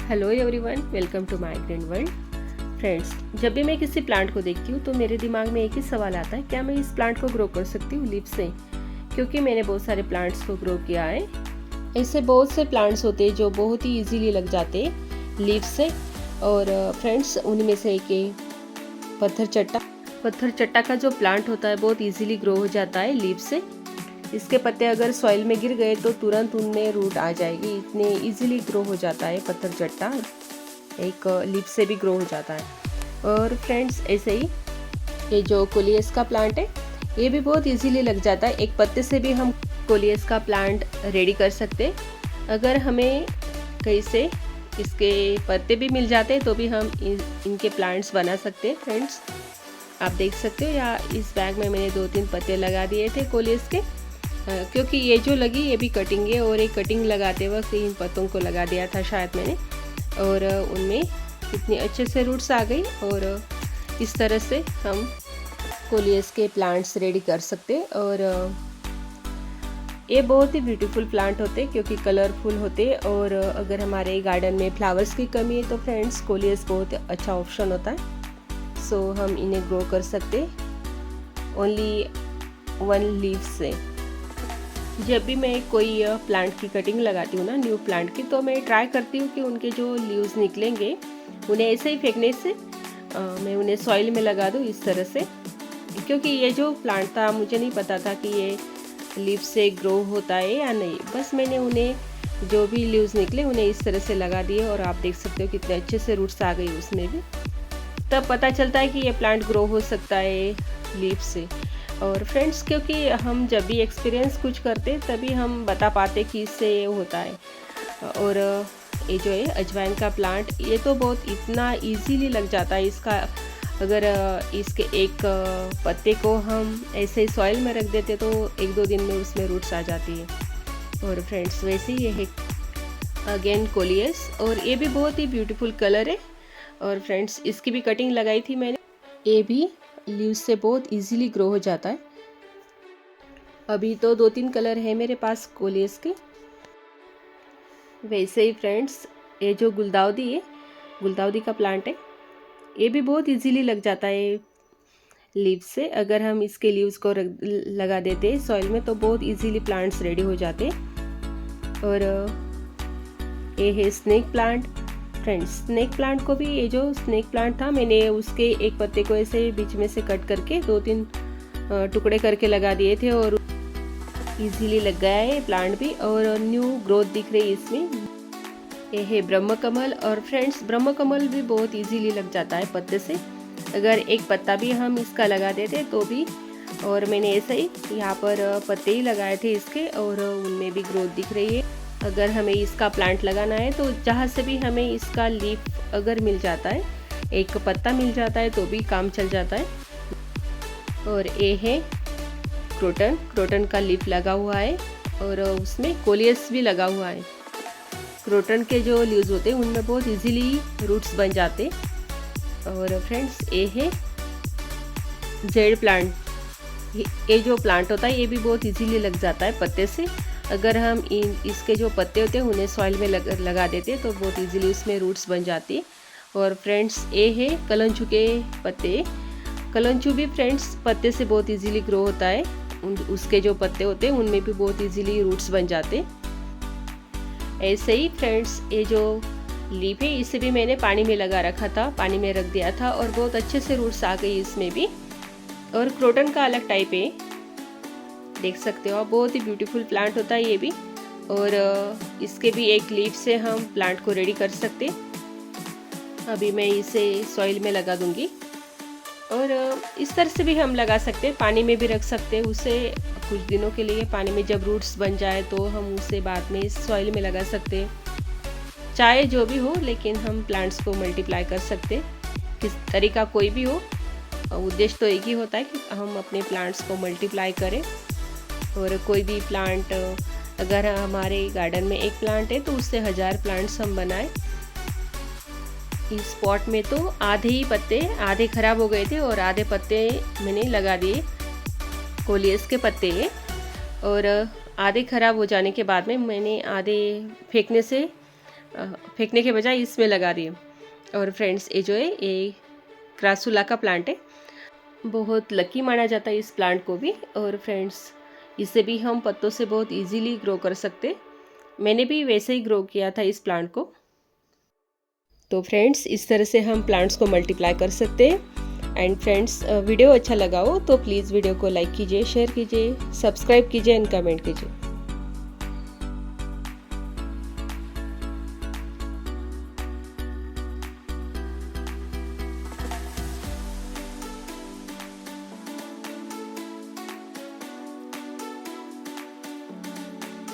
Hello everyone, welcome to my green world. Friends, जब भी मैं किसी प्लांट को देखती हूँ तो मेरे दिमाग में एक ही सवाल आता है, क्या मैं इस प्लांट को ग्रो कर सकती हूँ लीफ से? क्योंकि मैंने बहुत सारे प्लांट्स को ग्रो किया है। ऐसे बहुत से प्लांट्स होते हैं जो बहुत ही इजीली लग जाते हैं लीफ से। और फ्रेंड्स, उनमें से एक पत्थर चट्टा का जो प्लांट होता है बहुत इजीली ग्रो हो जाता है लीफ से। इसके पत्ते अगर सॉइल में गिर गए तो तुरंत उनमें रूट आ जाएगी, इतने इजीली ग्रो हो जाता है पत्थर चट्टा। एक लीफ से भी ग्रो हो जाता है। और फ्रेंड्स, ऐसे ही ये जो कोलियस का प्लांट है ये भी बहुत इजीली लग जाता है। एक पत्ते से भी हम कोलियस का प्लांट रेडी कर सकते हैं। अगर हमें कहीं से इसके पत्ते भी मिल जाते हैं तो भी हम इनके प्लांट्स बना सकते हैं। फ्रेंड्स, आप देख सकते हो, या इस बैग में मैंने 2-3 पत्ते लगा दिए थे कोलियस के। क्योंकि ये जो लगी ये भी कटिंग है, और एक कटिंग लगाते वक्त इन पत्तों को लगा दिया था शायद मैंने, और उनमें इतनी अच्छे से रूट्स आ गई। और इस तरह से हम कोलियस के प्लांट्स रेडी कर सकते। और ये बहुत ही ब्यूटीफुल प्लांट होते क्योंकि कलरफुल होते। और अगर हमारे गार्डन में फ्लावर्स की कमी है तो फ्रेंड्स, कोलियस बहुत अच्छा ऑप्शन होता है। सो हम इन्हें ग्रो कर सकते ओनली 1 लीफ से। जब भी मैं कोई प्लांट की कटिंग लगाती हूँ ना, न्यू प्लांट की, तो मैं ट्राई करती हूँ कि उनके जो लीव्स निकलेंगे उन्हें ऐसे ही फेंकने से मैं उन्हें सॉइल में लगा दूँ इस तरह से। क्योंकि ये जो प्लांट था मुझे नहीं पता था कि ये लीव से ग्रो होता है या नहीं। बस मैंने उन्हें जो भी लीव्स निकले उन्हें इस तरह से लगा दिए, और आप देख सकते हो कितने अच्छे से रूट्स आ गई उसमें भी। तब पता चलता है कि ये प्लांट ग्रो हो सकता है लीव से। और फ्रेंड्स, क्योंकि हम जब भी एक्सपीरियंस कुछ करते तभी हम बता पाते कि इससे ये होता है। और ये जो है अजवाइन का प्लांट, ये तो बहुत इतना इजीली लग जाता है। इसका अगर इसके एक पत्ते को हम ऐसे ही सॉइल में रख देते तो 1-2 दिन में उसमें रूट्स आ जाती है। और फ्रेंड्स, वैसे ही ये है अगेन कोलियस, और ये भी बहुत ही ब्यूटीफुल कलर है। और फ्रेंड्स, इसकी भी कटिंग लगाई थी मैंने। ये भी लीव्स से बहुत इजीली ग्रो हो जाता है। अभी तो 2-3 कलर है मेरे पास कोलियस के। वैसे ही फ्रेंड्स, ये जो गुलदाउदी का प्लांट है, ये भी बहुत इजीली लग जाता है लीव्स से। अगर हम इसके लीव्स को लगा देते हैं सॉइल में तो बहुत इजीली प्लांट्स रेडी हो जाते हैं। और ये है snake plant. Friends, snake plant को भी, ये जो स्नेक प्लांट था मैंने उसके एक पत्ते को ऐसे बीच में से कट करके 2-3 टुकड़े करके लगा दिए थे, और इजीली लग गया है प्लांट भी, और न्यू ग्रोथ दिख रही है इसमें। ये है ब्रह्म कमल। और फ्रेंड्स, ब्रह्म कमल भी बहुत इजीली लग जाता है पत्ते से। अगर एक पत्ता भी हम इसका लगा देते तो भी, और मैंने ऐसे ही यहाँ पर पत्ते ही लगाए थे इसके, और उनमें भी ग्रोथ दिख रही है। अगर हमें इसका प्लांट लगाना है तो जहाँ से भी हमें इसका लीफ अगर मिल जाता है, एक पत्ता मिल जाता है तो भी काम चल जाता है। और ये है क्रोटन का लीफ लगा हुआ है, और उसमें कोलियस भी लगा हुआ है। क्रोटन के जो लीव्स होते हैं उनमें बहुत इजीली रूट्स बन जाते। और फ्रेंड्स, ये है जेड प्लांट। ये जो प्लांट होता है ये भी बहुत इजीली लग जाता है पत्ते से। अगर हम इसके जो पत्ते होते हैं उन्हें सॉइल में लगा देते तो बहुत इजीली उसमें रूट्स बन जाती है। और फ्रेंड्स, ये है कलंचू के पत्ते। कलंचू भी फ्रेंड्स पत्ते से बहुत इजीली ग्रो होता है। उसके जो पत्ते होते हैं उनमें भी बहुत इजीली रूट्स बन जाते। ऐसे ही फ्रेंड्स, ये जो लीफ है इसे भी मैंने पानी में लगा रखा था, पानी में रख दिया था, और बहुत अच्छे से रूट्स आ गई इसमें भी। और क्रोटन का अलग टाइप है, देख सकते हो आप, बहुत ही ब्यूटीफुल प्लांट होता है ये भी। और इसके भी एक लीफ से हम प्लांट को रेडी कर सकते। अभी मैं इसे सॉइल में लगा दूंगी, और इस तरह से भी हम लगा सकते हैं, पानी में भी रख सकते हैं उसे कुछ दिनों के लिए। पानी में जब रूट्स बन जाए तो हम उसे बाद में सॉइल में लगा सकते हैं। चाहे जो भी हो, लेकिन हम प्लांट्स को मल्टीप्लाई कर सकते हैं। किस तरीका कोई भी हो, उद्देश्य तो एक ही होता है कि हम अपने प्लांट्स को मल्टीप्लाई करें। और कोई भी प्लांट, अगर हमारे गार्डन में एक प्लांट है तो उससे 1000 प्लांट्स हम बनाएं। इस पॉट में तो आधे ही पत्ते, आधे खराब हो गए थे और आधे पत्ते मैंने लगा दिए कोलियस के पत्ते। और आधे खराब हो जाने के बाद में मैंने आधे फेंकने से फेंकने के बजाय इसमें लगा रही हूँ। और फ्रेंड्स ये जो है ये क्रासुला का प्लांट है, बहुत लकी माना जाता है इस प्लांट को भी। और फ्रेंड्स इसे भी हम पत्तों से बहुत इजीली ग्रो कर सकते। मैंने भी वैसे ही ग्रो किया था इस प्लांट को। तो फ्रेंड्स इस तरह से हम प्लांट्स को मल्टीप्लाई कर सकते हैं। एंड फ्रेंड्स वीडियो अच्छा लगा हो तो प्लीज़ वीडियो को लाइक कीजिए, शेयर कीजिए, सब्सक्राइब कीजिए एंड कमेंट कीजिए।